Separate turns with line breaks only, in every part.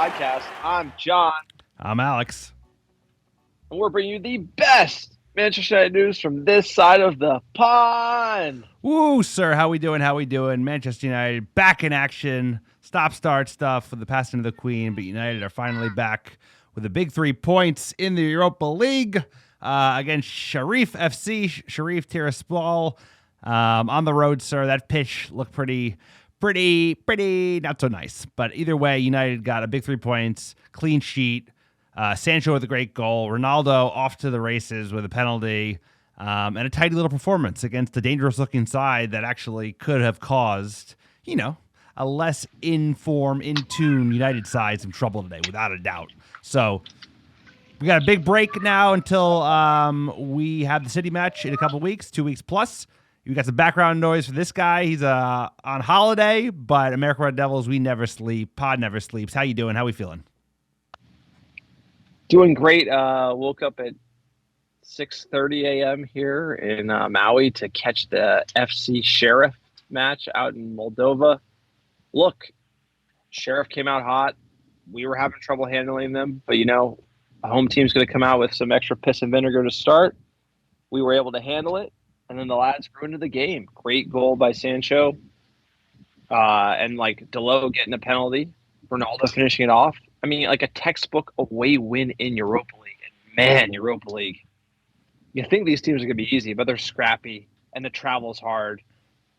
Podcast. I'm John,
I'm Alex.
and we're bringing you the best Manchester United news from this side of the pond.
Woo, sir. How we doing? How we doing? Manchester United back in action. Stop-start stuff with the passing of the Queen, but United are finally back with the big 3 points in the Europa League against Sheriff FC, Sheriff Tiraspol. On the road, sir. That pitch looked pretty not so nice. But either way, United got a big 3 points, clean sheet. Sancho with a great goal. Ronaldo off to the races with a penalty. And a tidy little performance against a dangerous-looking side that actually could have caused, a less in-form, in-tune United side some trouble today, without a doubt. So we got a big break now until we have the City match in a couple weeks, 2 weeks plus. We got some background noise for this guy. He's on holiday, but American Red Devils, we never sleep. Pod never sleeps. How you doing? How we feeling?
Doing great. Woke up at 6:30 a.m. here in Maui to catch the FC Sheriff match out in Moldova. Look, Sheriff came out hot. We were having trouble handling them, but a home team's going to come out with some extra piss and vinegar to start. We were able to handle it, and then the lads grew into the game. Great goal by Sancho, and Dalot getting a penalty, Ronaldo finishing it off. I mean, like a textbook away win in Europa League. And man, Europa League. You think these teams are going to be easy, but they're scrappy, and the travel's hard,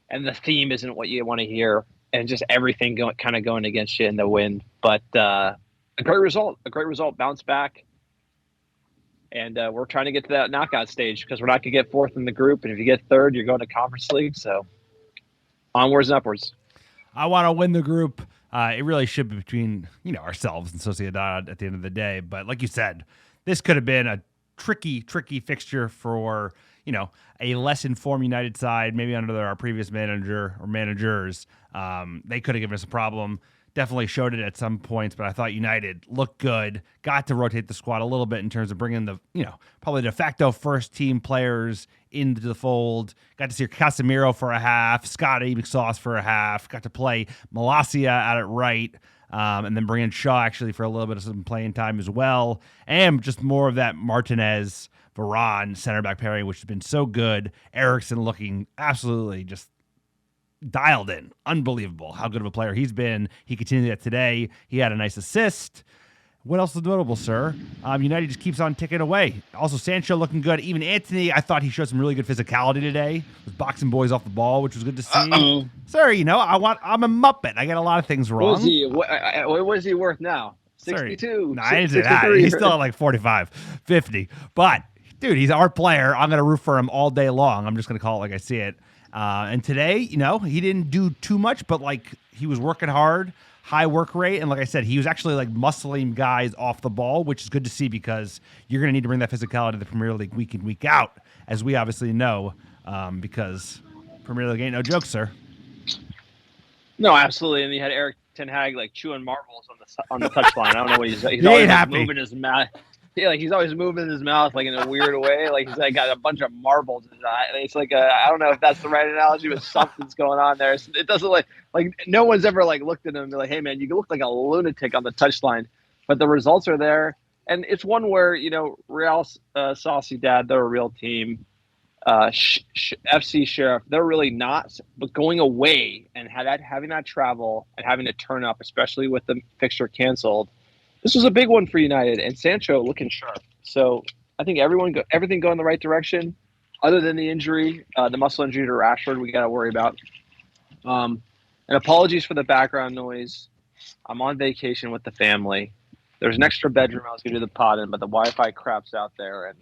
and the theme isn't what you want to hear, and just everything going against you in the wind. But a great result, bounce back. And we're trying to get to that knockout stage because we're not going to get fourth in the group, and if you get third, you're going to Conference League. So onwards and upwards.
I want to win the group. It really should be between, ourselves and Sociedad at the end of the day. But like you said, this could have been a tricky fixture for, a less informed United side, maybe under our previous manager or managers. They could have given us a problem. Definitely showed it at some points, but I thought United looked good, got to rotate the squad a little bit in terms of bringing the, probably de facto first team players into the fold. Got to see Casemiro for a half, Scotty McSauce for a half, got to play Malacia out at right, and then bring in Shaw actually for a little bit of some playing time as well. And just more of that Martinez, Varane center back pairing, which has been so good. Eriksen looking absolutely just dialed in. Unbelievable how good of a player he's been. He continued that today. He had a nice assist. What else is notable, sir? United just keeps on ticking away. Also, Sancho looking good. Even Anthony, I thought he showed some really good physicality today. Was boxing boys off the ball, which was good to see.
Uh-oh.
Sir, I'm a Muppet. I get a lot of things wrong.
What is he worth now? 62.
No, I didn't say that. He's still at like 45, 50. But, dude, he's our player. I'm going to root for him all day long. I'm just going to call it like I see it. And today, he didn't do too much, but he was working hard, high work rate. And like I said, he was actually muscling guys off the ball, which is good to see because you're going to need to bring that physicality to the Premier League week in, week out, as we obviously know, because Premier League ain't no joke, sir.
No, absolutely. And you had Erik ten Hag chewing marbles on the touchline. I don't know what he's always moving his mouth. Yeah, he's always moving his mouth in a weird way. He's got a bunch of marbles in his eye. It's I don't know if that's the right analogy, but something's going on there. It doesn't like no one's ever looked at him and be like, hey man, you look like a lunatic on the touchline. But the results are there. And it's one where, Real Sociedad, they're a real team. FC Sheriff, they're really not. But going away and having that travel and having to turn up, especially with the fixture canceled, this was a big one for United, and Sancho looking sharp. So I think everything going the right direction, other than the injury, the muscle injury to Rashford, we got to worry about. And apologies for the background noise. I'm on vacation with the family. There's an extra bedroom I was going to do the pod in, but the Wi-Fi craps out there, and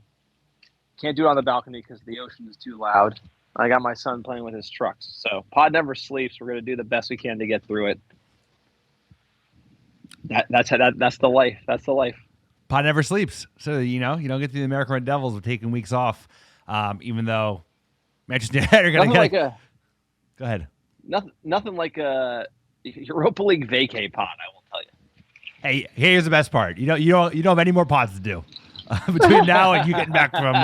can't do it on the balcony because the ocean is too loud. I got my son playing with his trucks. So pod never sleeps. We're going to do the best we can to get through it. That's the life. That's the life.
Pod never sleeps. So, you don't get to the American Red Devils with taking weeks off, even though Manchester United are going to get... Go ahead.
Nothing like a Europa League vacay pod, I will tell you.
Hey, here's the best part. You don't have any more pods to do between now and you getting back from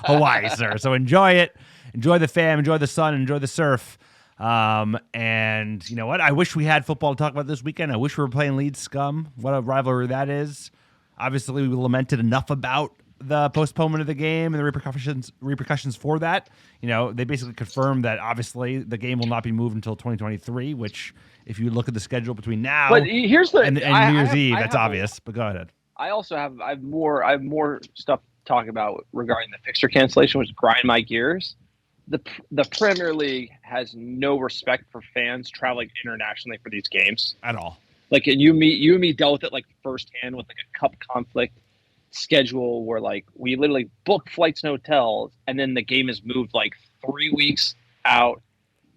Hawaii, sir. So enjoy it. Enjoy the fam. Enjoy the sun. Enjoy the surf. And you know what? I wish we had football to talk about this weekend. I wish we were playing Leeds Scum. What a rivalry that is. Obviously, we lamented enough about the postponement of the game and the repercussions for that. You know, they basically confirmed that obviously the game will not be moved until 2023, which if you look at the schedule between now
and New
Year's Eve, that's obvious. But go ahead.
I have more stuff to talk about regarding the fixture cancellation, which grind my gears. The Premier League has no respect for fans traveling internationally for these games
at all.
Like, and you and me dealt with it like firsthand with like a cup conflict schedule where like we literally book flights and hotels, and then the game is moved like 3 weeks out.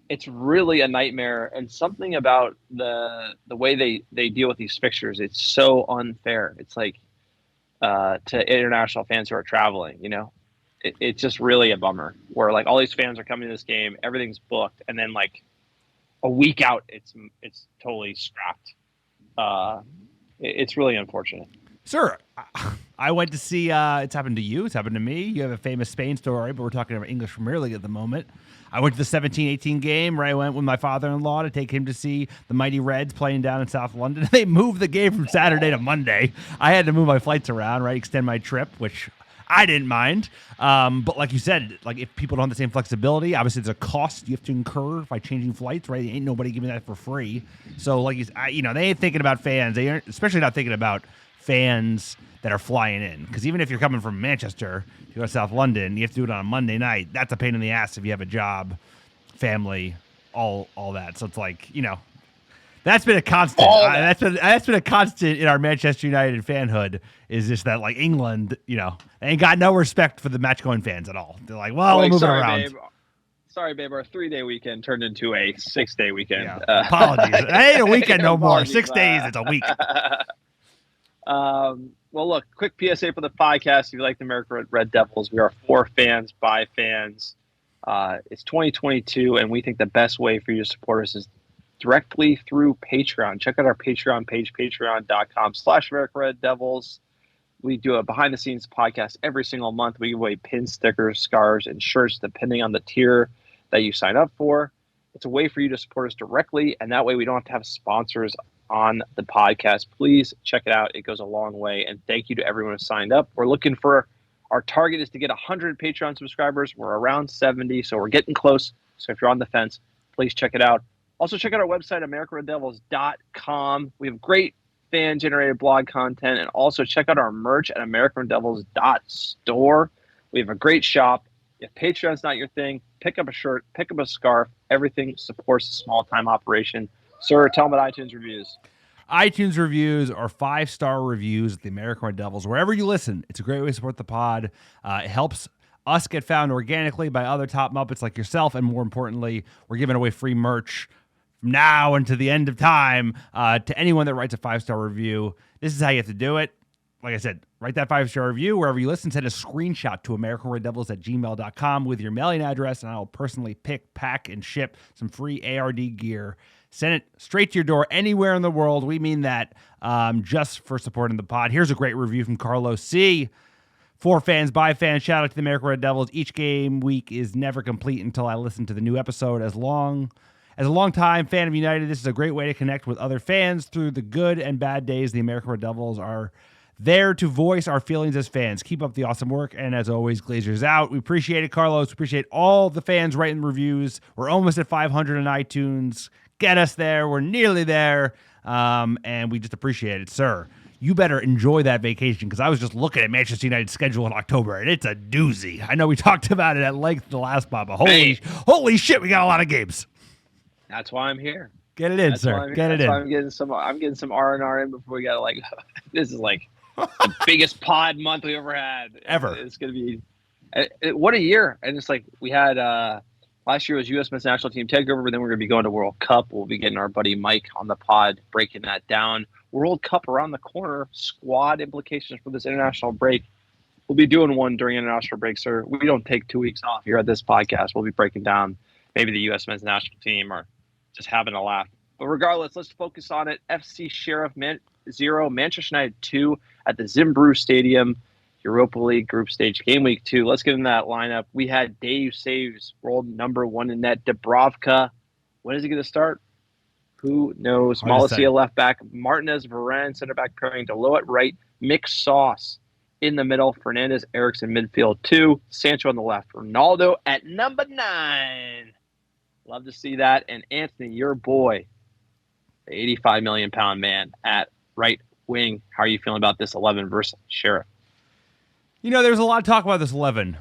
It's really a nightmare, and something about the way they deal with these fixtures, it's so unfair. It's like to international fans who are traveling, you know, it's just really a bummer where like all these fans are coming to this game, everything's booked, and then like a week out, it's totally scrapped. It's really unfortunate.
Sir, I went to see, it's happened to you, it's happened to me. You have a famous Spain story, but we're talking about English Premier League at the moment. I went to the 17-18 game where I went with my father-in-law to take him to see the Mighty Reds playing down in South London. They moved the game from Saturday to Monday. I had to move my flights around, right, extend my trip, which I didn't mind. But like you said, like if people don't have the same flexibility, obviously there's a cost you have to incur by changing flights, right? Ain't nobody giving that for free. So like, you know, they ain't thinking about fans. They aren't, especially not thinking about fans that are flying in. Because even if you're coming from Manchester to go to South London, you have to do it on a Monday night. That's a pain in the ass if you have a job, family, all that. So it's like, you know, that's been a constant. That's been a constant in our Manchester United fanhood. Is just that like England, you know, they ain't got no respect for the match going fans at all. They're like, well, we'll move it around.
Babe. Sorry, babe. Our 3-day weekend turned into a 6-day weekend.
Yeah. Apologies. It ain't a weekend no more. 6 days. It's a week.
Well, look, quick PSA for the podcast. If you like the America Red Devils, we are for fans, by fans. It's 2022, and we think the best way for you to support us is directly through Patreon. Check out our Patreon page, patreon.com/America Red Devils. We do a behind-the-scenes podcast every single month. We give away pins, stickers, scarves, and shirts depending on the tier that you sign up for. It's a way for you to support us directly, and that way we don't have to have sponsors on the podcast. Please check it out. It goes a long way, and thank you to everyone who signed up. We're looking for, our target is to get 100 Patreon subscribers. We're around 70, so we're getting close. So if you're on the fence, please check it out. Also, check out our website, AmericanRedDevils.com. We have great fan-generated blog content, and also check out our merch at AmericanRedDevils.store. We have a great shop. If Patreon's not your thing, pick up a shirt, pick up a scarf. Everything supports a small-time operation. Sir, tell them about iTunes reviews.
iTunes reviews are 5-star reviews at the American Red Devils. Wherever you listen, it's a great way to support the pod. It helps us get found organically by other top Muppets like yourself, and more importantly, we're giving away free merch from now until the end of time to anyone that writes a 5-star review. This is how you have to do it. Like I said, write that 5-star review wherever you listen. Send a screenshot to AmericanRedDevils@gmail.com with your mailing address, and I will personally pick, pack, and ship some free ARD gear. Send it straight to your door anywhere in the world. We mean that just for supporting the pod. Here's a great review from Carlos C. For fans, by fans, shout out to the American Red Devils. Each game week is never complete until I listen to the new episode. As a long-time fan of United, this is a great way to connect with other fans through the good and bad days. The American Red Devils are there to voice our feelings as fans. Keep up the awesome work, and as always, Glazers out. We appreciate it, Carlos. We appreciate all the fans writing reviews. We're almost at 500 on iTunes. Get us there. We're nearly there, and we just appreciate it, sir. You better enjoy that vacation, because I was just looking at Manchester United's schedule in October, and it's a doozy. I know we talked about it at length the last pod, but holy shit, we got a lot of games.
That's why I'm here.
Get it in, sir. Get it in.
I'm getting some R&R in before we got like this is like the biggest pod month we ever had.
Ever.
It's gonna be what a year. And it's like we had last year was U.S. men's national team takeover, but then we're gonna be going to World Cup. We'll be getting our buddy Mike on the pod, breaking that down. World Cup around the corner. Squad implications for this international break. We'll be doing one during international break, sir. We don't take 2 weeks off here at this podcast. We'll be breaking down maybe the U.S. men's national team or just having a laugh. But regardless, let's focus on it. FC Sheriff 0, Manchester United 2 at the Zimbru Stadium, Europa League Group Stage Game Week 2. Let's get into that lineup. We had Dave Saves, world number 1 in net. Dubravka, When is he going to start? Who knows? Malacia left back, Martinez, Varane, center back pairing, Delo at right, mixed sauce in the middle, Fernandez, Eriksen midfield 2, Sancho on the left, Ronaldo at number 9. Love to see that. And Anthony, your boy, the 85 million pound man at right wing. How are you feeling about this 11 versus Sheriff?
There's a lot of talk about this 11,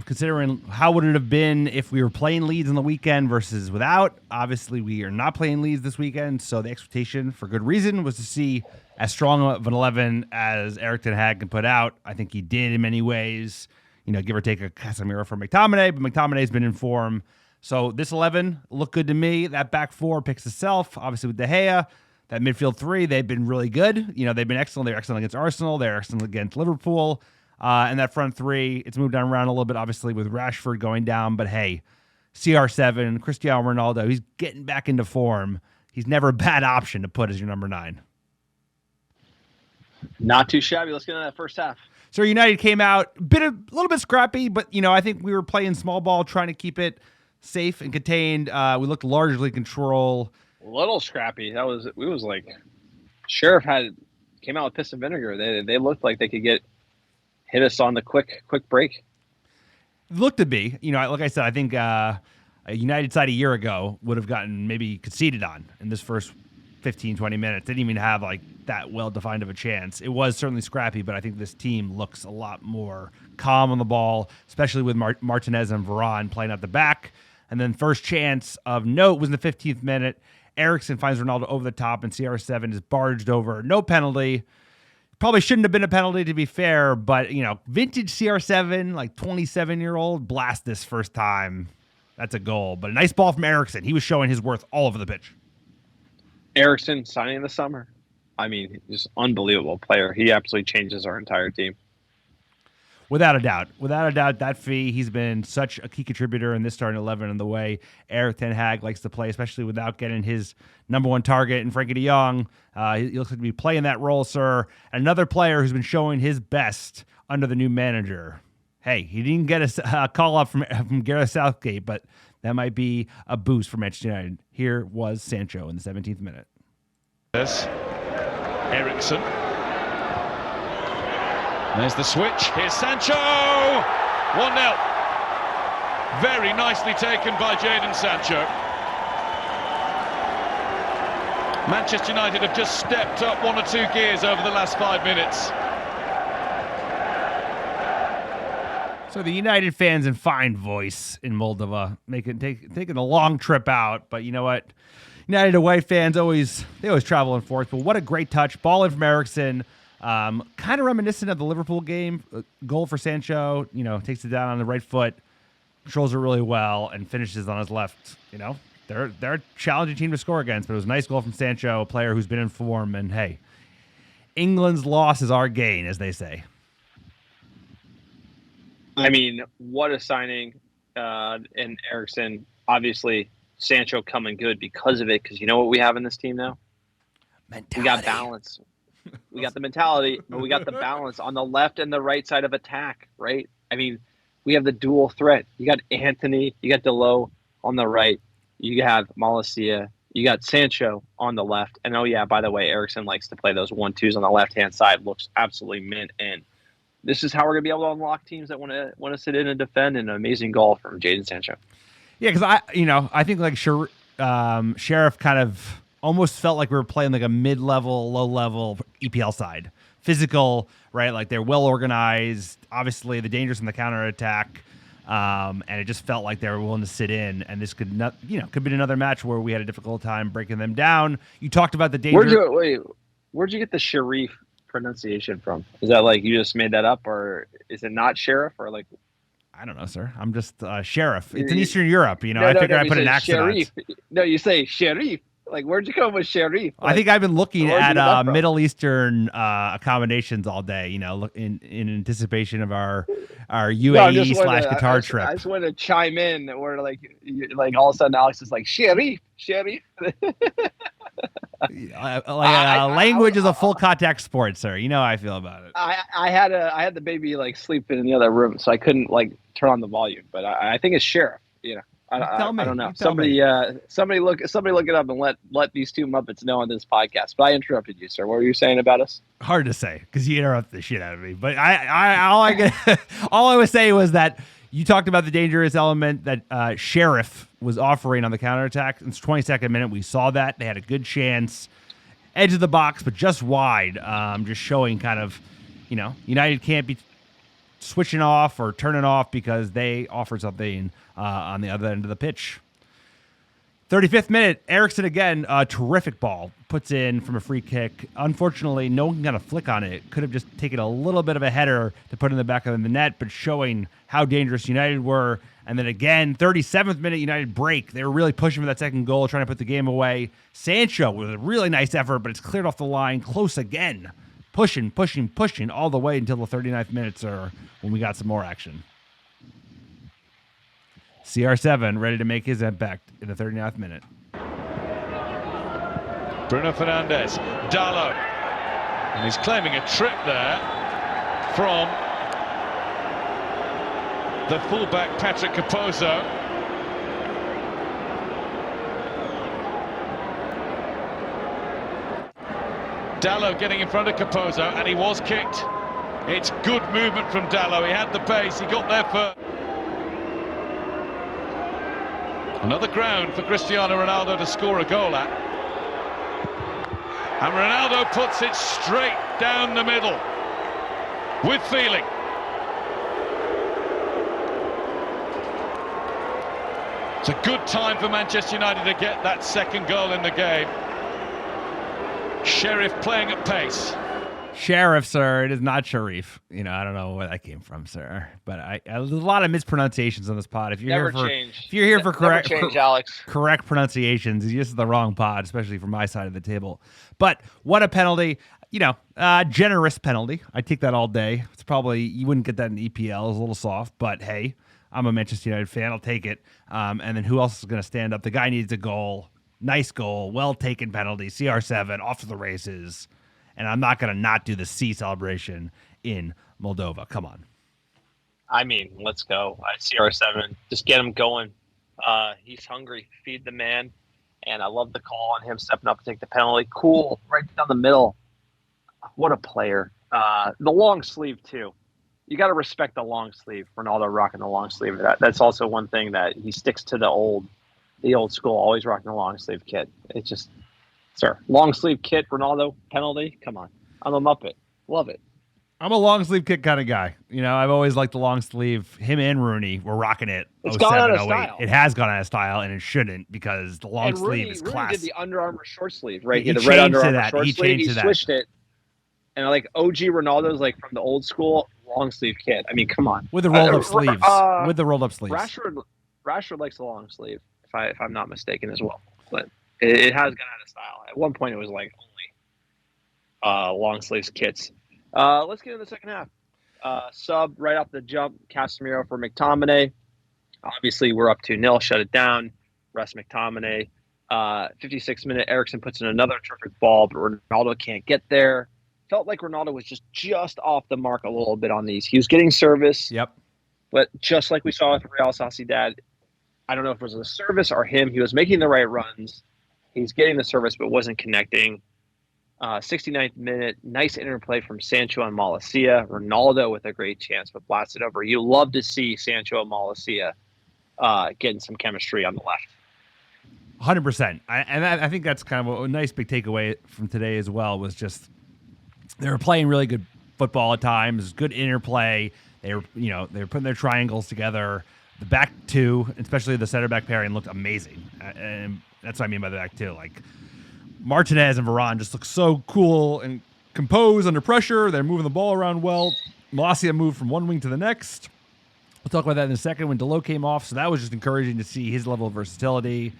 considering how would it have been if we were playing Leeds on the weekend versus without. Obviously, we are not playing Leeds this weekend, so the expectation, for good reason, was to see as strong of an 11 as Erik ten Hag can put out. I think he did in many ways, give or take a Casemiro for McTominay, but McTominay's been in form. So this 11 looked good to me. That back 4 picks itself, obviously with De Gea. That midfield 3, they've been really good. They've been excellent. They're excellent against Arsenal. They're excellent against Liverpool. And that front 3, it's moved around a little bit, obviously, with Rashford going down. But hey, CR7, Cristiano Ronaldo, he's getting back into form. He's never a bad option to put as your number 9.
Not too shabby. Let's get into that first half.
So United came out a little bit scrappy, but, I think we were playing small ball, trying to keep it safe and contained. We looked largely control.
A little scrappy. It was like Sheriff came out with piss and vinegar. They looked like they could hit us on the quick break.
Looked to be, like I said, I think a United side a year ago would have gotten maybe conceded on in this first 15, 20 minutes. Didn't even have like that well-defined of a chance. It was certainly scrappy, but I think this team looks a lot more calm on the ball, especially with Martinez and Varane playing at the back. And then first chance of note was in the 15th minute. Eriksen finds Ronaldo over the top, and CR7 is barged over. No penalty. Probably shouldn't have been a penalty, to be fair, but, vintage CR7, like 27-year-old, blast this first time. That's a goal. But a nice ball from Eriksen. He was showing his worth all over the pitch.
Eriksen signing in the summer. I mean, just unbelievable player. He absolutely changes our entire team.
Without a doubt. Without a doubt, that fee, he's been such a key contributor in this starting 11 and the way Erik ten Hag likes to play, especially without getting his number 1 target in Frankie de Jong. He looks like to be playing that role, sir. Another player who's been showing his best under the new manager. Hey, he didn't get a call up from Gareth Southgate, but that might be a boost for Manchester United. Here was Sancho in the 17th minute.
Yes, Eriksen. There's the switch. Here's Sancho! 1-0. Very nicely taken by Jadon Sancho. Manchester United have just stepped up 1 or 2 gears over the last 5 minutes.
So the United fans in fine voice in Moldova taking a long trip out, but you know what? United away fans always travel in fourth. But what a great touch! Ball in from Eriksen. Kind of reminiscent of the Liverpool game. Goal for Sancho, takes it down on the right foot, controls it really well, and finishes on his left. They're a challenging team to score against, but it was a nice goal from Sancho, a player who's been in form. And hey, England's loss is our gain, as they say.
I mean, what a signing in Eriksen. Obviously, Sancho coming good because of it, because you know what we have in this team now?
Mentality.
We got balance. We got the mentality, but we got the balance on the left and the right side of attack, right? I mean, we have the dual threat. You got Anthony, you got Delo on the right, you have Malacia, you got Sancho on the left. And oh yeah, by the way, Eriksen likes to play those 1-2s on the left-hand side. Looks absolutely mint. And this is how we're gonna be able to unlock teams that want to sit in and defend. An amazing goal from Jadon Sancho.
Yeah, because I think like Sheriff kind of almost felt like we were playing like a mid-level, low-level EPL side. Physical, right? Like they're well organized. Obviously, the dangers in the counterattack, and it just felt like they were willing to sit in. And this could not, could be another match where we had a difficult time breaking them down. You talked about the danger.
Where'd you get the Sharif pronunciation from? Is that like you just made that up, or is it not Sheriff, or like?
I don't know, sir. I'm just Sheriff. It's in Eastern Europe, I figured I'd put an accent
Sharif. On it. No, you say Sharif. Like, where'd you come with Sharif? Like,
I think I've been looking at Middle Eastern accommodations all day, in anticipation of our UAE/Qatar trip.
I just want to chime in where like all of a sudden Alex is like Sharif.
Language is a full contact sport, sir. You know how I feel about it.
I had the baby like sleeping in the other room, so I couldn't like turn on the volume. But I think it's Sheriff. I don't know.
Somebody
Look it up and let these two Muppets know on this podcast. But I interrupted you, sir. What were you saying about us?
Hard to say because you interrupted the shit out of me. But all I was saying was that you talked about the dangerous element that Sheriff was offering on the counterattack. In the 22nd minute, we saw that. They had a good chance. Edge of the box, but just wide. Just showing kind of, United can't be switching off or turning off because they offer something on the other end of the pitch. 35th minute, Eriksen again, terrific ball. Puts in from a free kick. Unfortunately, no one got a flick on it. Could have just taken a little bit of a header to put in the back of the net, but showing how dangerous United were. And then again, 37th minute, United break. They were really pushing for that second goal, trying to put the game away. Sancho with a really nice effort, but it's cleared off the line. Close again. Pushing all the way until the 39th minute, or when we got some more action. CR7 ready to make his impact in the 39th minute.
Bruno Fernandes, Dalot, and he's claiming a trip there from the fullback Patrick Capozzo. Dalot getting in front of Capozzo, and he was kicked. It's good movement from Dalot. He had the pace, he got there first. Another ground for Cristiano Ronaldo to score a goal at. And Ronaldo puts it straight down the middle with feeling. It's a good time for Manchester United to get that second goal in the game. Sheriff playing at pace.
Sheriff, sir. It is not Sharif. I don't know where that came from, sir. But there's a lot of mispronunciations on this pod. If you're here for correct pronunciations, it's just the wrong pod, especially from my side of the table. But what a penalty. Generous penalty. I take that all day. It's probably, you wouldn't get that in EPL. It's a little soft, but hey, I'm a Manchester United fan. I'll take it. And then who else is going to stand up? The guy needs a goal. Nice goal. Well taken penalty. CR7 off to the races. And I'm not going to not do the C celebration in Moldova. Come on.
I mean, let's go. CR7, just get him going. He's hungry. Feed the man. And I love the call on him stepping up to take the penalty. Cool. Right down the middle. What a player. The long sleeve, too. You got to respect the long sleeve. Ronaldo rocking the long sleeve. That's also one thing that he sticks to the old school, always rocking the long sleeve kit. It's just... Sir, long sleeve kit, Ronaldo, penalty. Come on. I'm a Muppet. Love it.
I'm a long sleeve kit kind of guy. I've always liked the long sleeve. Him and Rooney were rocking it.
It's gone out of style.
It has gone out of style, and it shouldn't because the long sleeve is class.
Rooney did the Under Armour short sleeve, right? He red Under Armour short sleeve. He switched it. And like OG Ronaldo's like from the old school long sleeve kit. I mean, come on.
With the rolled up sleeves. With the rolled up sleeves.
Rashford likes the long sleeve, if I'm not mistaken as well. But it has gone out of style. At one point, it was like only long sleeves kits. Let's get into the second half. Sub right off the jump, Casemiro for McTominay. Obviously, we're up 2-0. Shut it down. Rest McTominay. 56th minute, Eriksen puts in another terrific ball, but Ronaldo can't get there. Felt like Ronaldo was just off the mark a little bit on these. He was getting service.
Yep.
But just like we saw with Real Sociedad, I don't know if it was the service or him. He was making the right runs. He's getting the service, but wasn't connecting. 69th minute, nice interplay from Sancho and Malacia. Ronaldo with a great chance, but blasted over. You love to see Sancho and Malacia getting some chemistry on the left.
100%. I think that's kind of a nice big takeaway from today as well, was just they were playing really good football at times, good interplay. They were putting their triangles together. The back two, especially the center back pairing, looked amazing. And that's what I mean by the back two. Like Martinez and Varane just look so cool and composed under pressure. They're moving the ball around well. Malacia moved from one wing to the next. We'll talk about that in a second when Dalot came off. So that was just encouraging to see his level of versatility.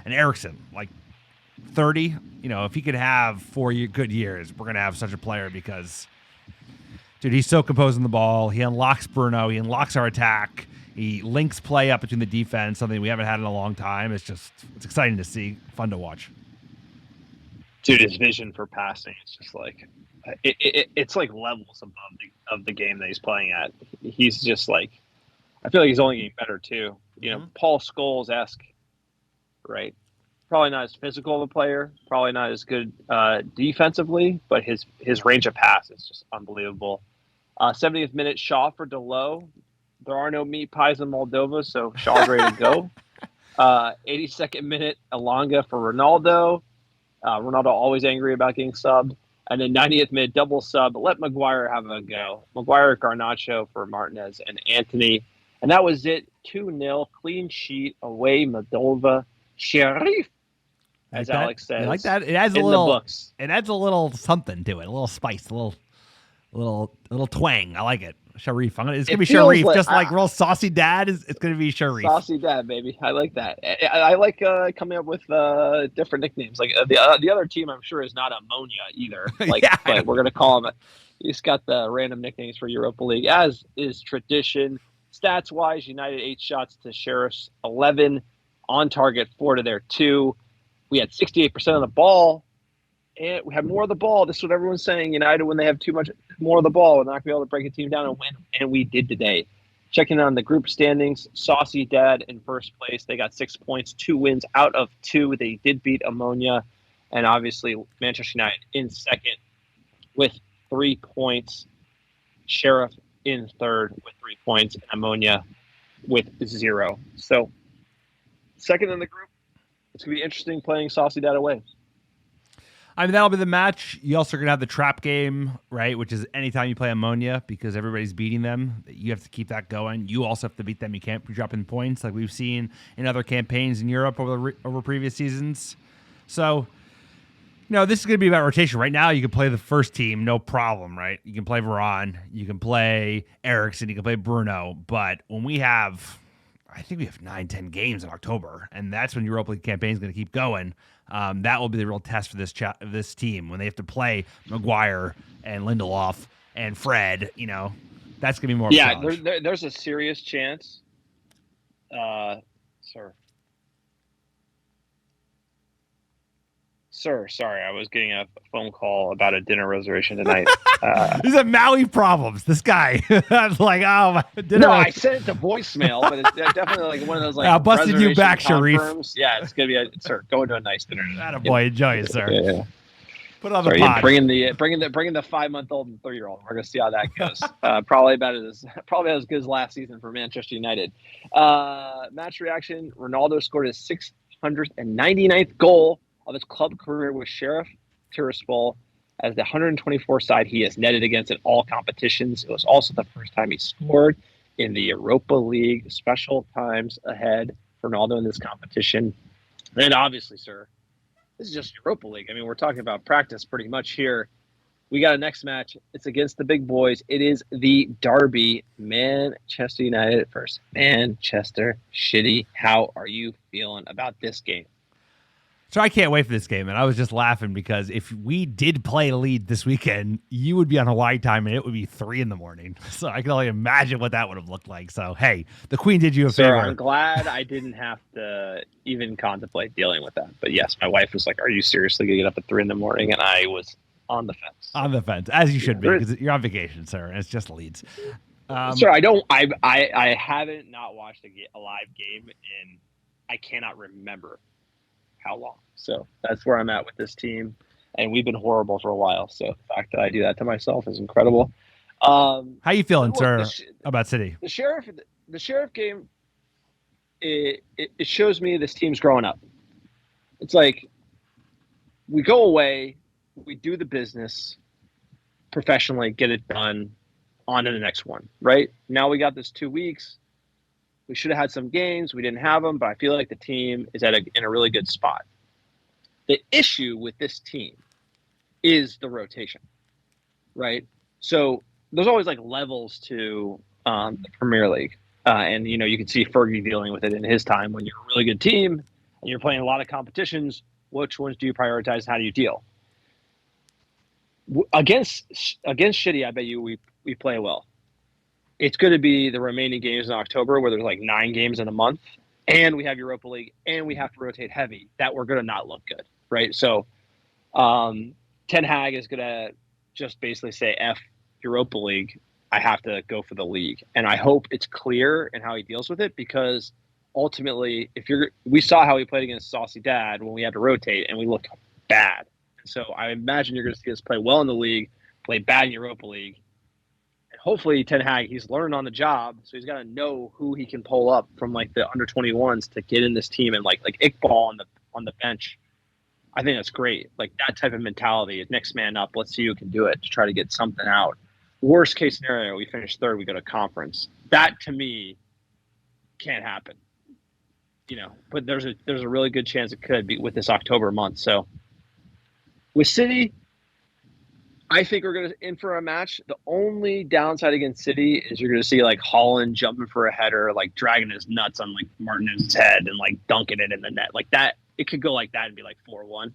And Eriksen, like 30, if he could have 4 good years, we're going to have such a player because, dude, he's so composed in the ball. He unlocks Bruno. He unlocks our attack. He links play up between the defense, something we haven't had in a long time. It's exciting to see, fun to watch.
Dude, his vision for passing, it's just like, it's like levels above the game that he's playing at. He's just like, I feel like he's only getting better too. Paul Scholes-esque, right? Probably not as physical of a player, probably not as good defensively, but his range of pass is just unbelievable. 70th minute, Shaw for Delo. There are no meat pies in Moldova, so Shaw's ready to go. 82nd minute, Elanga for Ronaldo. Ronaldo always angry about getting subbed. And then 90th minute, double sub. Let Maguire have a go. Maguire, Garnacho for Martinez and Anthony. And that was it. 2-0, clean sheet, away Moldova. Sheriff, as Alex says.
I like that. It adds It adds a little something to it, a little spice, a little twang. I like it. Sharif. It's gonna be Sharif, just like real saucy dad. It's gonna be Sharif.
Saucy dad, baby. I like that. I like coming up with different nicknames. Like the other team, I'm sure is not Ammonia either. But we're gonna call him. He's got the random nicknames for Europa League, as is tradition. Stats wise, United 8 shots to Sheriff's 11, on target 4 to their 2. We had 68% of the ball. And we had more of the ball. This is what everyone's saying. United, when they have too much more of the ball, they're not going to be able to break a team down and win. And we did today. Checking on the group standings, Saucy Dad in first place. They got 6 points, 2 wins out of 2. They did beat Ammonia. And obviously, Manchester United in second with 3 points. Sheriff in third with 3 points. And Ammonia with 0. So, second in the group. It's going to be interesting playing Saucy Dad away.
I mean, that'll be the match. You also are going to have the trap game, right, which is anytime you play Ammonia, because everybody's beating them, you have to keep that going. You also have to beat them. You can't be dropping points like we've seen in other campaigns in Europe over previous seasons. So, this is going to be about rotation. Right now, you can play the first team, no problem, right? You can play Varane, you can play Eriksen, you can play Bruno. But when we have, I think we have 9-10 games in October, and that's when Europa League campaign is going to keep going. That will be the real test for this team when they have to play Maguire and Lindelof and Fred. That's gonna be more.
Yeah, there's a serious chance, Sir, sorry, I was getting a phone call about a dinner reservation tonight.
These are Maui problems. This guy, I was like, oh, my dinner.
No, I sent it to voicemail, but it's definitely like one of those like.
I busted you back, Sharif.
Yeah, it's gonna be sir. Going to a nice dinner.
Attaboy, enjoy it, sir.
Yeah.
Put it on the pod.
Bringing the 5-month-old and 3-year-old. We're gonna see how that goes. Probably as good as last season for Manchester United. Match reaction: Ronaldo scored his 699th goal of his club career with Sheriff Tiraspol as the 124 side he has netted against in all competitions. It was also the first time he scored in the Europa League. Special times ahead for Ronaldo in this competition. And obviously, sir, this is just Europa League. I mean, we're talking about practice pretty much here. We got a next match. It's against the big boys. It is the derby, Manchester United versus Manchester City. How are you feeling about this game?
So I can't wait for this game, and I was just laughing because if we did play lead this weekend, you would be on Hawaii time, and it would be 3 a.m. So I can only imagine what that would have looked like. So, hey, the Queen did you a favor.
I'm glad I didn't have to even contemplate dealing with that. But yes, my wife was like, are you seriously going to get up at 3 a.m? And I was on the fence.
On the fence, as you should be, because you're on vacation, sir, and it's just Leeds.
Sir, I haven't not watched a live game in, I cannot remember how long. So that's where I'm at with this team, and we've been horrible for a while. So the fact that I do that to myself is incredible.
How you feeling, sir, about City?
The Sheriff game, it shows me this team's growing up. It's like we go away, we do the business professionally, get it done, on to the next one. Right now, we got this 2 weeks. We should have had some games. We didn't have them, but I feel like the team is in a really good spot. The issue with this team is the rotation, right? So there's always like levels to the Premier League. And, you can see Fergie dealing with it in his time when you're a really good team and you're playing a lot of competitions. Which ones do you prioritize? How do you deal? Against Shitty, I bet you we play well. It's going to be the remaining games in October where there's like 9 games in a month, and we have Europa League, and we have to rotate heavy, that we're going to not look good, right? So Ten Hag is going to just basically say, F Europa League, I have to go for the league. And I hope it's clear in how he deals with it, because ultimately, we saw how we played against Saucy Dad when we had to rotate, and we looked bad. And so I imagine you're going to see us play well in the league, play bad in Europa League. And hopefully Ten Hag, he's learned on the job, so he's got to know who he can pull up from like the under 21s to get in this team, and like Iqbal on the bench. I think that's great. Like that type of mentality, next man up. Let's see who can do it to try to get something out. Worst case scenario, we finish third, we go to conference. That to me can't happen. But there's a really good chance it could be with this October month. So with City, I think we're going to in for a match. The only downside against City is you're going to see like Holland jumping for a header, like dragging his nuts on like Martinez's head and like dunking it in the net. Like that, it could go like that and be like 4-1,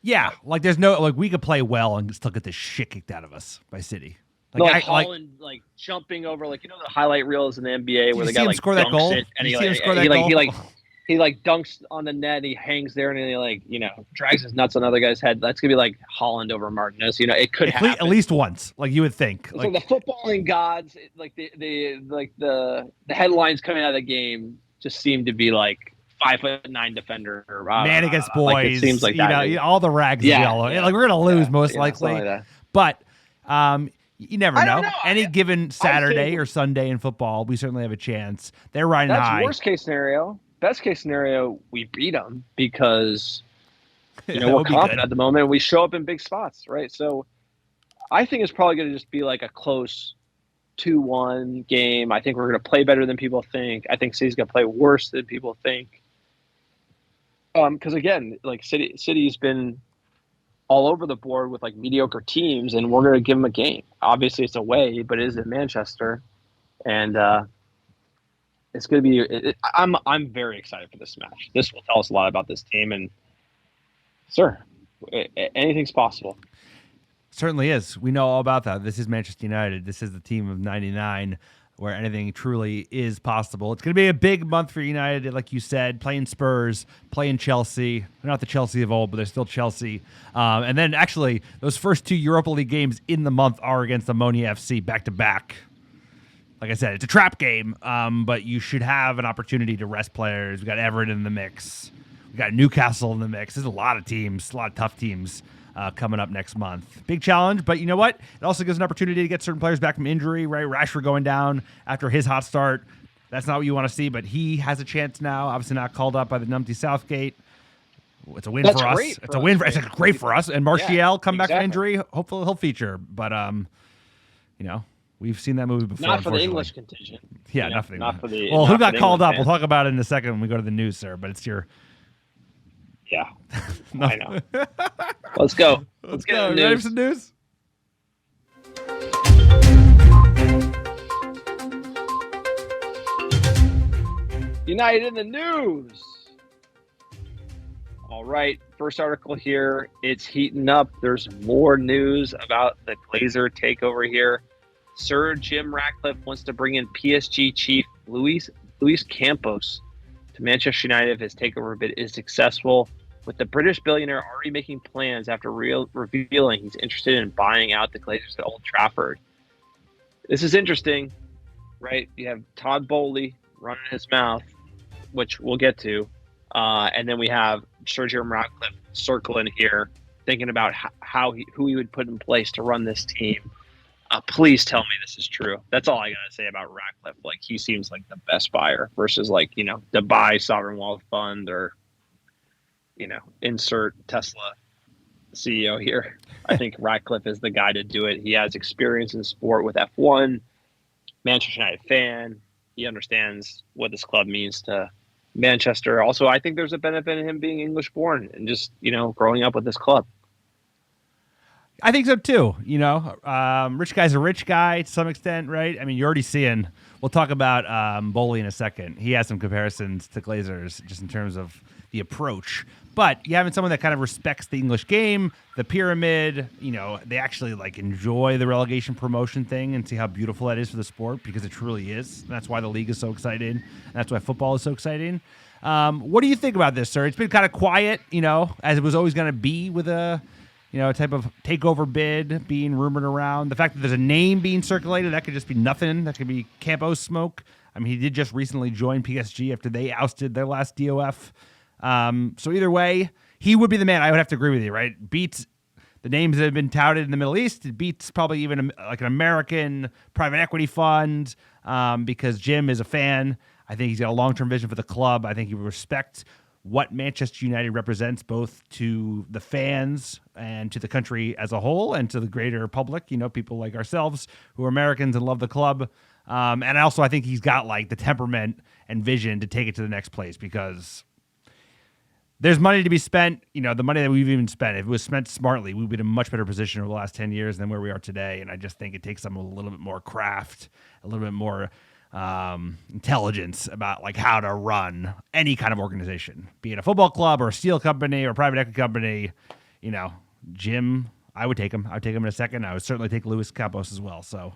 Yeah, like there's no, like we could play well and still get the shit kicked out of us by City.
Like Holland, like jumping over, like the highlight reels in the NBA where the guy like
score that goal?
It, and he dunks on the net, and he hangs there, and he drags his nuts on another guy's head. That's gonna be like Holland over Martinez. It could happen
at least once, like you would think.
Like the footballing gods, like the headlines coming out of the game just seem to be like 5'9" defender,
man against boys.
Like it seems like that.
All the rags yellow. Yeah. Like we're gonna lose most likely, but you never know. Any given Saturday or Sunday in football, we certainly have a chance. They're riding high.
That's worst case scenario. Best case scenario, we beat them because we're confident at the moment. We show up in big spots, right? So I think it's probably going to just be like a close 2-1 game. I think we're going to play better than people think. I think City's going to play worse than people think. Because again, like City's been all over the board with like mediocre teams, and we're going to give them a game. Obviously, it's away, but it is in Manchester, and it's going to be. I'm very excited for this match. This will tell us a lot about this team, and anything's possible.
Certainly is. We know all about that. This is Manchester United. This is the team of '99. Where anything truly is possible. It's going to be a big month for United, like you said, playing Spurs, playing Chelsea. They're not the Chelsea of old, but they're still Chelsea. And then actually, those first two Europa League games in the month are against Ammonia FC back-to-back. Like I said, it's a trap game, but you should have an opportunity to rest players. We got Everton in the mix. We got Newcastle in the mix. There's a lot of teams, a lot of tough teams. Coming up next month. Big challenge, but you know what? It also gives an opportunity to get certain players back from injury, right? Rashford going down after his hot start. That's not what you want to see, but he has a chance now. Obviously not called up by the numpty Southgate. It's a win for us. It's a win. It's great for us. And Martial come back from injury. Hopefully he'll feature. But, we've seen that movie before.
Not for the English contingent.
Yeah, nothing.
Not for the.
Well, who got called up? We'll talk about it in a second when we go to the news, sir. But it's your.
Yeah, I know. Let's go. Let's go.
Ready for some news?
United in the news. All right, first article here. It's heating up. There's more news about the Glazer takeover here. Sir Jim Ratcliffe wants to bring in PSG chief Luis Campos to Manchester United if his takeover bid is successful, with the British billionaire already making plans after revealing he's interested in buying out the Glazers at Old Trafford. This is interesting, right? You have Todd Bowley running his mouth, which we'll get to, and then we have Sir Jim Ratcliffe circling here, thinking about who he would put in place to run this team. Please tell me this is true. That's all I gotta say about Ratcliffe. Like, he seems like the best buyer versus like, Dubai Sovereign Wealth Fund or, insert Tesla CEO here. I think Ratcliffe is the guy to do it. He has experience in sport with F1, Manchester United fan. He understands what this club means to Manchester. Also, I think there's a benefit in him being English born and just, growing up with this club.
I think so too. Rich guy's a rich guy to some extent, right? I mean, you're already seeing. We'll talk about Bowley in a second. He has some comparisons to Glazers just in terms of the approach. But you having someone that kind of respects the English game, the pyramid. They actually enjoy the relegation promotion thing and see how beautiful that is for the sport, because it truly is. And that's why the league is so exciting. And that's why football is so exciting. What do you think about this, sir? It's been kind of quiet, as it was always going to be with a. Type of takeover bid being rumored around. The fact that there's a name being circulated, that could just be nothing. That could be Campos smoke. I mean, he did just recently join PSG after they ousted their last DOF. So either way, he would be the man. I would have to agree with you, right? Beats the names that have been touted in the Middle East. It beats probably even like an American private equity fund because Jim is a fan. I think he's got a long-term vision for the club. I think he would respect what Manchester United represents both to the fans and to the country as a whole and to the greater public, people like ourselves who are Americans and love the club. And also I think he's got like the temperament and vision to take it to the next place because there's money to be spent. The money that we've even spent, if it was spent smartly, we'd be in a much better position over the last 10 years than where we are today. And I just think it takes them a little bit more craft, a little bit more intelligence about like how to run any kind of organization, be it a football club or a steel company or a private equity company. Jim, I would take him. I would take him in a second. I would certainly take Luis Campos as well. So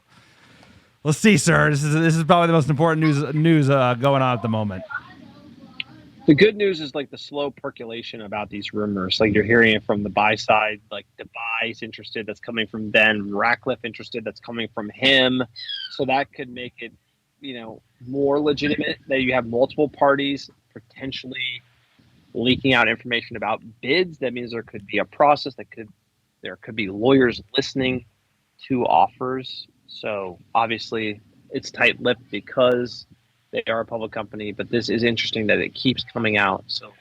let's see, sir. This is probably the most important news going on at the moment.
The good news is like the slow percolation about these rumors. Like you're hearing it from the buy side, like Dubai's interested, that's coming from Ben. Ratcliffe interested, that's coming from him. So that could make it more legitimate that you have multiple parties potentially leaking out information about bids. That means there could be a process there could be lawyers listening to offers. So obviously it's tight-lipped because they are a public company, but this is interesting that it keeps coming out. So,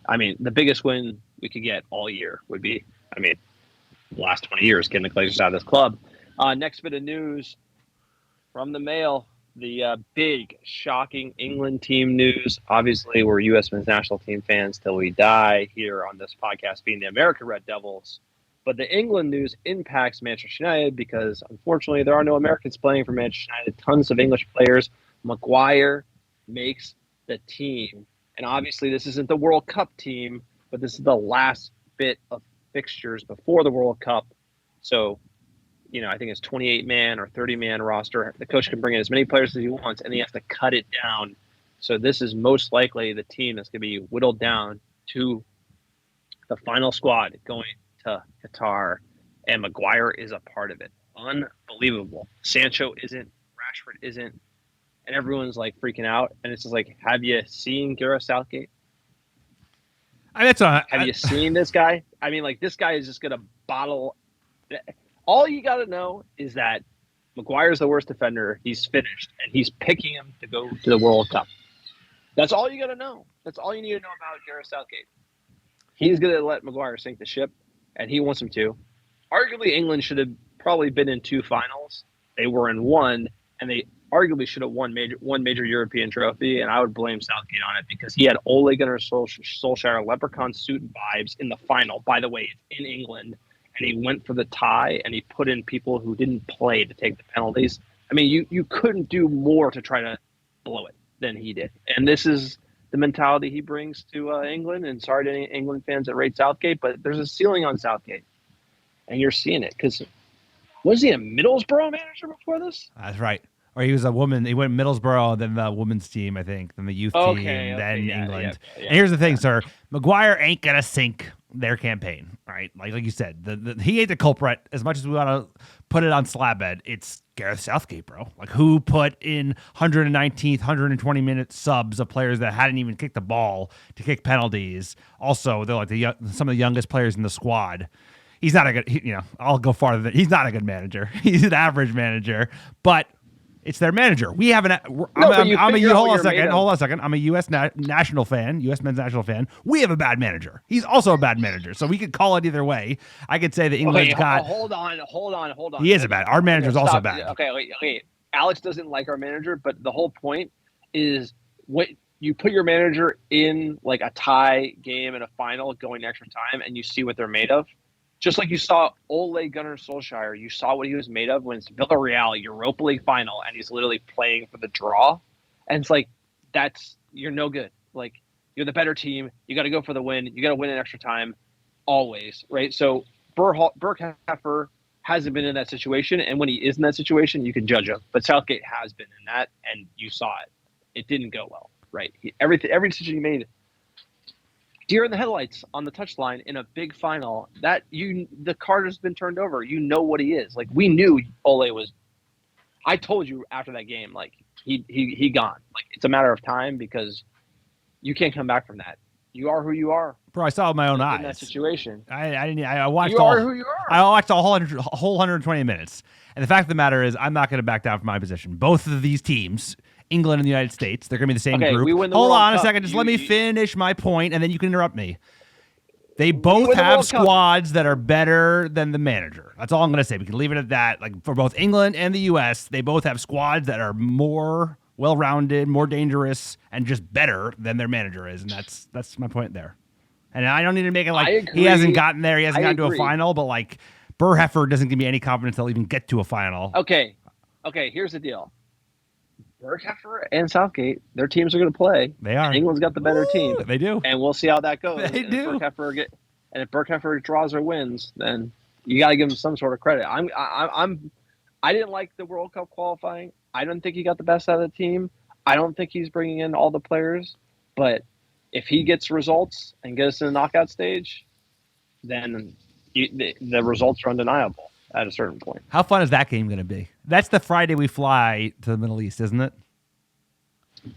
I mean, the biggest win we could get all year would be, the last 20 years, getting the Glazers out of this club. Next bit of news from the Mail. The big, shocking England team news. Obviously, we're U.S. men's national team fans till we die here on this podcast, being the American Red Devils. But the England news impacts Manchester United because, unfortunately, there are no Americans playing for Manchester United. Tons of English players. Maguire makes the team. And obviously, this isn't the World Cup team, but this is the last bit of fixtures before the World Cup. So, I think it's 28-man or 30-man roster. The coach can bring in as many players as he wants, and he has to cut it down. So this is most likely the team that's going to be whittled down to the final squad going to Qatar, and Maguire is a part of it. Unbelievable. Sancho isn't, Rashford isn't, and everyone's like freaking out. And it's just like, have you seen Gareth Southgate? Have you seen this guy? This guy is just going to bottle. All you got to know is that Maguire's the worst defender. He's finished, and he's picking him to go to the World Cup. That's all you got to know. That's all you need to know about Gareth Southgate. He's going to let Maguire sink the ship, and he wants him to. Arguably, England should have probably been in 2 finals. They were in 1, and they arguably should have won one major European trophy, and I would blame Southgate on it because he had Ole Gunnar Solskjaer leprechaun suit vibes in the final. By the way, it's in England. And he went for the tie, and he put in people who didn't play to take the penalties. You couldn't do more to try to blow it than he did. And this is the mentality he brings to England. And sorry to any England fans that rate Southgate, but there's a ceiling on Southgate. And you're seeing it. Because was he a Middlesbrough manager before this?
That's right. Or he was a woman. He went Middlesbrough, then the women's team, I think, then the youth team, then England. Yeah. And here's the thing, sir. Maguire ain't going to sink their campaign, right? Like you said, he ain't the culprit. As much as we want to put it on slab bed, it's Gareth Southgate, bro. Like, who put in 119th, 120-minute subs of players that hadn't even kicked the ball to kick penalties. Also, they're like some of the youngest players in the squad. He's not a good, I'll go farther than he's not a good manager. He's an average manager, but it's their manager. We have hold on a second. I'm a U.S. national fan, U.S. men's national fan. We have a bad manager. He's also a bad manager. So we could call it either way. I could say that England's got.
Hold on.
He is a bad. Our manager's also bad.
Okay, wait. Alex doesn't like our manager, but the whole point is what you put your manager in like a tie game in a final going extra time, and you see what they're made of. Just like you saw Ole Gunnar Solskjaer, you saw what he was made of when it's Villarreal Europa League final, and he's literally playing for the draw. And it's like, you're no good. Like, you're the better team. You got to go for the win. You got to win in extra time, always, right? So Berghafer hasn't been in that situation, and when he is in that situation, you can judge him. But Southgate has been in that, and you saw it. It didn't go well, right? Every decision he made. Deer in the headlights on the touchline in a big final. The card has been turned over. You know what he is. Like, we knew Ole was. I told you after that game, like, he gone. Like, it's a matter of time because you can't come back from that. You are who you are.
Bro, I saw it with my own eyes.
In that situation.
I watched
you are who you are.
I watched a whole 120 minutes. And the fact of the matter is, I'm not going to back down from my position. Both of these teams, England and the United States, they're going to be the same group.
We win the
Hold
World
on a
Cup.
second. Just let me finish my point, and then you can interrupt me. They both have squads that are better than the manager. That's all I'm going to say. We can leave it at that. Like, for both England and the U.S., they both have squads that are more well-rounded, more dangerous, and just better than their manager is. And that's my point there. And I don't need to make it like he hasn't gotten there. He hasn't gotten to a final, but like Burr Heifer doesn't give me any confidence they'll even get to a final.
Okay, here's the deal. Burr Heifer and Southgate, their teams are going to play.
They are.
England's got the better team.
They do.
And we'll see how that goes.
They do.
If Burr Heifer draws or wins, then you got to give him some sort of credit. I didn't like the World Cup qualifying. I don't think he got the best out of the team. I don't think he's bringing in all the players. But if he gets results and gets to the knockout stage, then the results are undeniable at a certain point.
How fun is that game going to be? That's the Friday we fly to the Middle East, isn't it?
Yeah,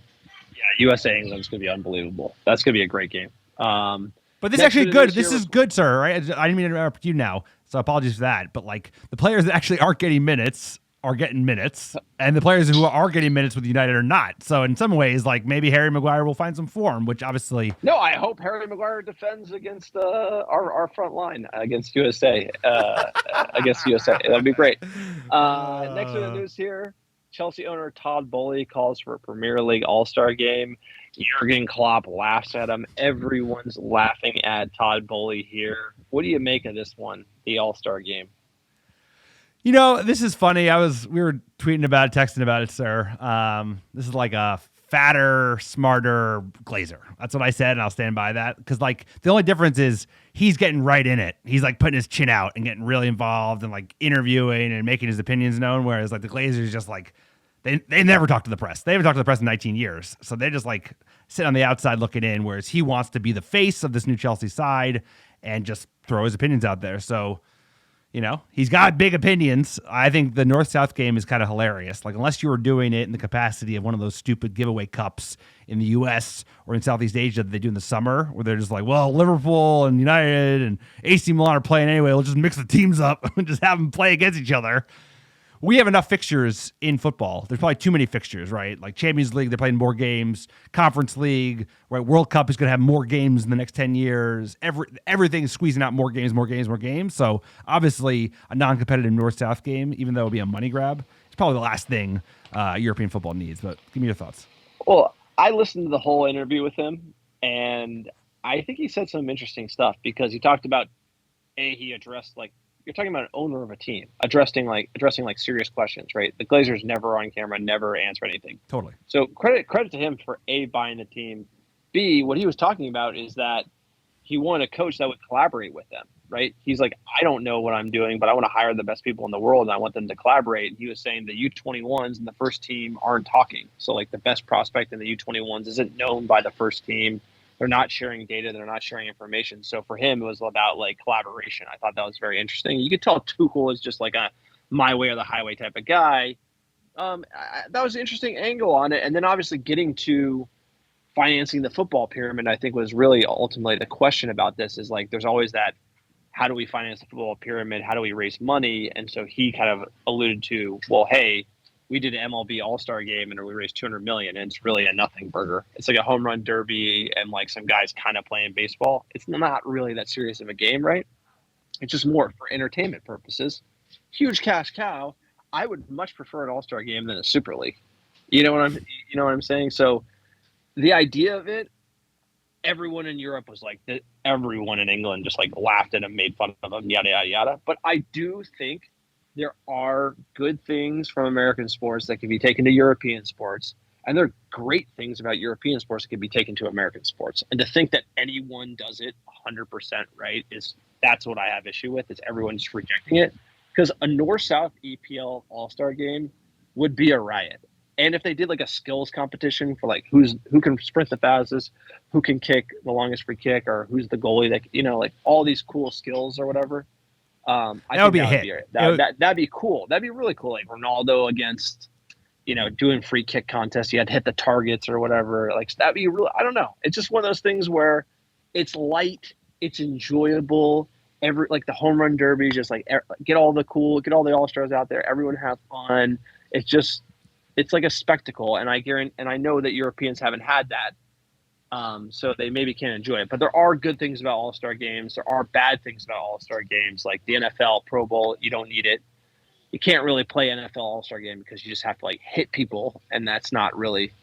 USA England's going to be unbelievable. That's going to be a great game.
But this is actually good. This is good, sir. Right? I didn't mean to interrupt you now, so apologies for that. But like the players that actually aren't getting minutes are getting minutes, and the players who are getting minutes with United are not. So in some ways, like maybe Harry Maguire will find some form, which obviously.
No, I hope Harry Maguire defends against our front line against USA. That'd be great. Next in the news here, Chelsea owner Todd Boehly calls for a Premier League All-Star game. Jurgen Klopp laughs at him. Everyone's laughing at Todd Boehly here. What do you make of this one, the All-Star game?
You know, this is funny. We were tweeting about it, texting about it, sir. This is like a fatter, smarter Glazer. That's what I said, and I'll stand by that. Because, like, the only difference is he's getting right in it. He's, like, putting his chin out and getting really involved and, like, interviewing and making his opinions known, whereas, like, the Glazers just, like, they never talk to the press. They haven't talked to the press in 19 years. So they just, like, sit on the outside looking in, whereas he wants to be the face of this new Chelsea side and just throw his opinions out there. So, you know, he's got big opinions. I think the North-South game is kind of hilarious. Like, unless you were doing it in the capacity of one of those stupid giveaway cups in the U.S. or in Southeast Asia that they do in the summer, where they're just like, well, Liverpool and United and AC Milan are playing anyway. We'll just mix the teams up and just have them play against each other. We have enough fixtures in football. There's probably too many fixtures, right? Like Champions League, they're playing more games. Conference League, right? World Cup is going to have more games in the next 10 years. Everything is squeezing out more games. So obviously a non-competitive North-South game, even though it would be a money grab, it's probably the last thing European football needs. But give me your thoughts.
Well, I listened to the whole interview with him, and I think he said some interesting stuff because he talked about, he addressed, like, you're talking about an owner of a team addressing serious questions, right? The Glazers never on camera, never answer anything.
Totally.
So credit to him for A, buying the team. B, what he was talking about is that he wanted a coach that would collaborate with them, right? He's like, I don't know what I'm doing, but I want to hire the best people in the world and I want them to collaborate. And he was saying the U21s and the first team aren't talking. So like the best prospect in the U21s isn't known by the first team. They're not sharing data. They're not sharing information. So for him, it was about like collaboration. I thought that was very interesting. You could tell Tuchel is just like a my way or the highway type of guy. That was an interesting angle on it. And then obviously getting to financing the football pyramid, I think was really ultimately the question about this is like, there's always that, how do we finance the football pyramid? How do we raise money? And so he kind of alluded to, well, hey, we did an MLB All-Star game and we raised $200 million, and it's really a nothing burger. It's like a home run derby and like some guys kind of playing baseball. It's not really that serious of a game, right? It's just more for entertainment purposes. Huge cash cow. I would much prefer an All-Star game than a Super League. You know what I'm saying? So the idea of it, everyone in Europe was like, everyone in England just like laughed at him, made fun of him, yada, yada, yada. But I do think there are good things from American sports that can be taken to European sports. And there are great things about European sports that can be taken to American sports. And to think that anyone does it 100% right, that's what I have issue with, is everyone just rejecting it. Because a North-South EPL All-Star game would be a riot. And if they did like a skills competition for like who can sprint the fastest, who can kick the longest free kick, or who's the goalie that, like all these cool skills or whatever.
That would be a hit.
That'd be cool. That'd be really cool. Like Ronaldo against, doing free kick contests. You had to hit the targets or whatever. Like that'd be really, I don't know. It's just one of those things where it's light, it's enjoyable. Like the home run derby, just like get all the all-stars out there. Everyone have fun. It's like a spectacle. And I know that Europeans haven't had that. So they maybe can't enjoy it, but there are good things about all-star games. There are bad things about all-star games, like the NFL Pro Bowl. You don't need it. You can't really play NFL all-star game because you just have to like hit people, and that's not really,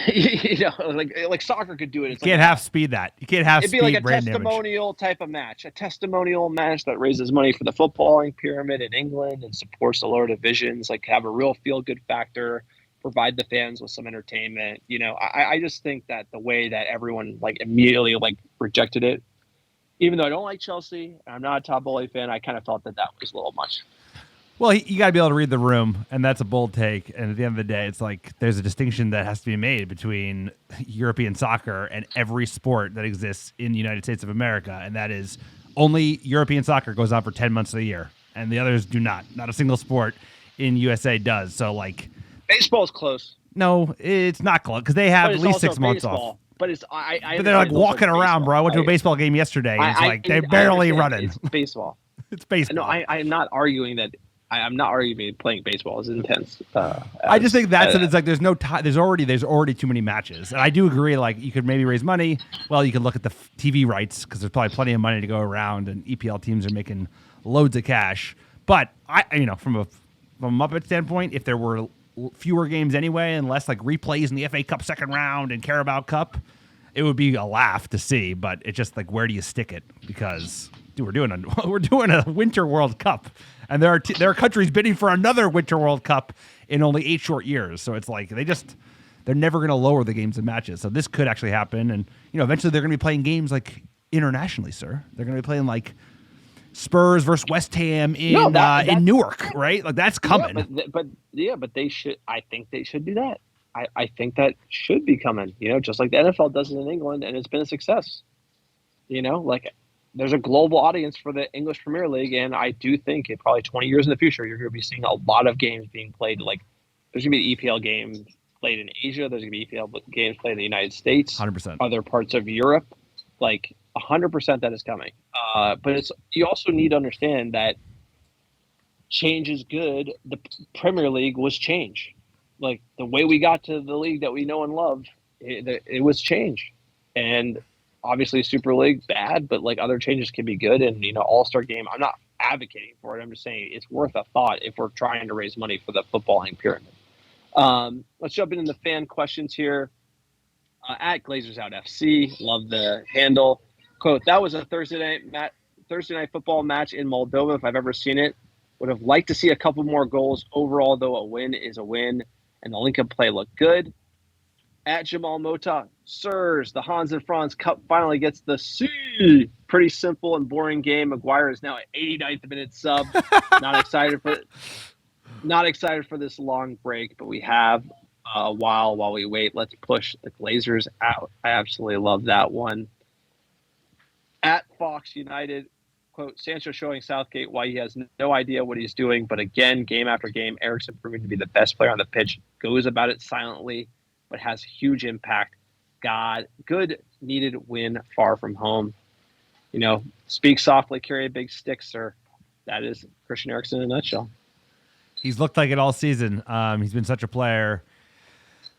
like soccer could do it.
You can't half speed that. You can't have.
It'd be like a testimonial type of match, a testimonial match that raises money for the footballing pyramid in England and supports the lower divisions. Like have a real feel-good factor. Provide the fans with some entertainment. I just think that the way that everyone like immediately like rejected it, even though I don't like Chelsea, I'm not a Todd Boehly fan, I kind of felt that was a little much.
Well, you got to be able to read the room, and that's a bold take. And at the end of the day, it's like there's a distinction that has to be made between European soccer and every sport that exists in the United States of America, and that is only European soccer goes on for 10 months of the year, and the others do not. Not a single sport in USA does. So, like,
baseball's close.
No, it's not close because they have at least 6 months off.
But it's
but they're like walking around, bro. I went to a baseball game yesterday. It's like they're barely running.
It's baseball.
It's baseball.
No, I'm not arguing that. I'm not arguing playing baseball is intense.
I just think that's it. It's like there's no time. There's already too many matches, and I do agree. Like you could maybe raise money. Well, you could look at the TV rights because there's probably plenty of money to go around, and EPL teams are making loads of cash. But from a Muppet standpoint, if there were fewer games anyway, and less like replays in the FA Cup second round and Carabao Cup, it would be a laugh to see. But it's just like, where do you stick it? Because dude, we're doing a Winter World Cup, and there are countries bidding for another Winter World Cup in only 8 short years. So it's like they're never going to lower the games and matches. So this could actually happen, and eventually they're going to be playing games like internationally, sir. They're going to be playing like Spurs versus West Ham in Newark, right? Like that's coming.
But they should. I think they should do that. I think that should be coming. Just like the NFL does it in England, and it's been a success. Like there's a global audience for the English Premier League, and I do think in probably 20 years in the future, you're going to be seeing a lot of games being played. Like there's going to be EPL games played in Asia. There's going to be EPL games played in the United States,
100%.
Other parts of Europe, like 100% that is coming. But you also need to understand that change is good. The Premier League was change. Like the way we got to the league that we know and love, it was change. And obviously Super League bad, but like other changes can be good. And All-Star game, I'm not advocating for it. I'm just saying it's worth a thought if we're trying to raise money for the footballing pyramid. Let's jump into the fan questions here. At Glazers Out FC, love the handle. Quote, that was a Thursday night football match in Moldova if I've ever seen it. Would have liked to see a couple more goals. Overall, though, a win is a win, and the Lincoln play looked good. At Jamal Mota, sirs, the Hans and Franz Cup finally gets the C. Pretty simple and boring game. Maguire is now at 89th minute sub. Not excited for this long break, but we have a while we wait. Let's push the Glazers out. I absolutely love that one. At Fox United, quote, Sancho showing Southgate why he has no idea what he's doing, but again, game after game, Eriksen proving to be the best player on the pitch, goes about it silently, but has huge impact. Good needed win far from home. Speak softly, carry a big stick, sir. That is Christian Eriksen in a nutshell.
He's looked like it all season. He's been such a player.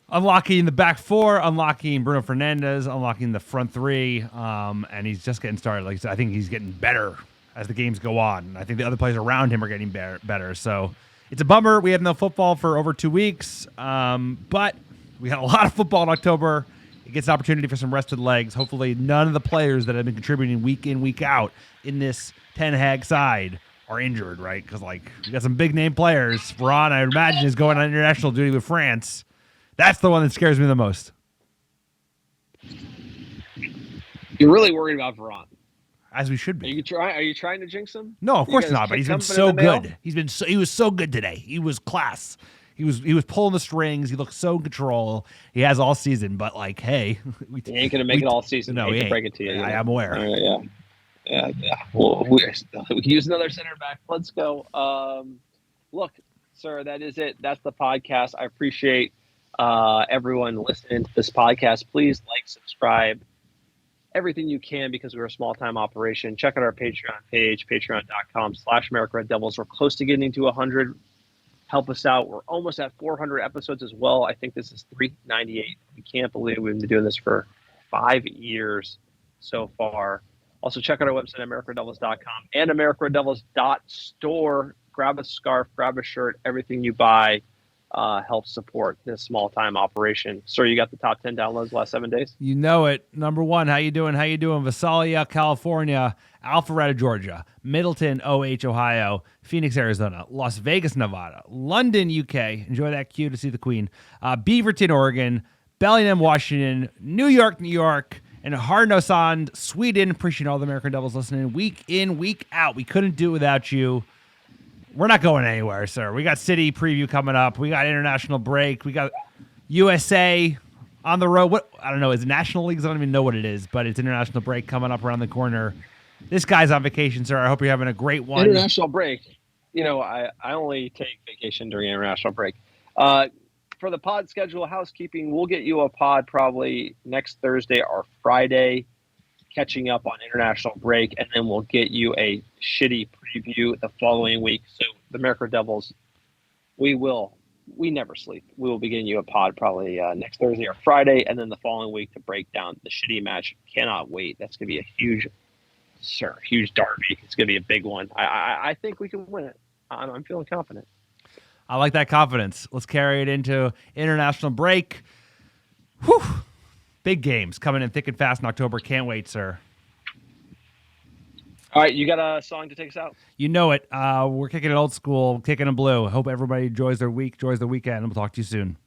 Unlocking the back four, unlocking Bruno Fernandes, unlocking the front three, and he's just getting started. Like I said, I think he's getting better as the games go on. I think the other players around him are getting better. So it's a bummer. We have no football for over 2 weeks, but we had a lot of football in October. It gets an opportunity for some rested legs. Hopefully none of the players that have been contributing week in, week out in this Ten Hag side are injured, right? Because we got some big name players. Varane, I imagine, is going on international duty with France. That's the one that scares me the most.
You're really worried about Varane,
as we should be.
Are you trying to jinx him?
No, of course not. But he's been so good. He was so good today. He was class. He was pulling the strings. He looked so in control. He has all season. But hey,
he ain't gonna make it all season.
No, he ain't.
Break it to you.
I am aware.
Yeah. Well, we use another center back. Let's go. Look, sir. That is it. That's the podcast. I appreciate everyone listening to this podcast. Please like, subscribe, everything you can, because we're a small-time operation. Check out our Patreon page, patreon.com/America Red Devils. We're close to getting to 100. Help us out. We're almost at 400 episodes as well. I think this is 398. We can't believe we've been doing this for 5 years so far. Also, check out our website, AmericaRedDevils.com and AmericaRedDevils.store. Grab a scarf, grab a shirt. Everything you buy helps support this small-time operation. Sir, you got the top 10 downloads the last 7 days?
You know it. Number one, how you doing? Visalia, California, Alpharetta, Georgia, Middleton, Ohio, Phoenix, Arizona, Las Vegas, Nevada, London, UK. Enjoy that queue to see the Queen. Beaverton, Oregon, Bellingham, Washington, New York, and Hardnosand, Sweden. Appreciate all the American Devils listening week in, week out. We couldn't do it without you. We're not going anywhere, sir. We got City preview coming up. We got international break. We got USA on the road. What, I don't know. Is it National Leagues? I don't even know what it is, but it's international break coming up around the corner. This guy's on vacation, sir. I hope you're having a great one.
International break. You know, I only take vacation during international break. For the pod schedule, housekeeping, we'll get you a pod probably next Thursday or Friday, catching up on international break, and then we'll get you a shitty preview the following week. So the America Devils, we never sleep. We will be getting you a pod probably next Thursday or Friday, and then the following week to break down the shitty match. Cannot wait. That's going to be a huge derby. It's going to be a big one. I think we can win it. I'm feeling confident.
I like that confidence. Let's carry it into international break. Whew. Big games coming in thick and fast in October. Can't wait, sir.
All right, you got a song to take us out?
You know it. We're kicking it old school, kicking it blue. Hope everybody enjoys their week, enjoys the weekend, and we'll talk to you soon.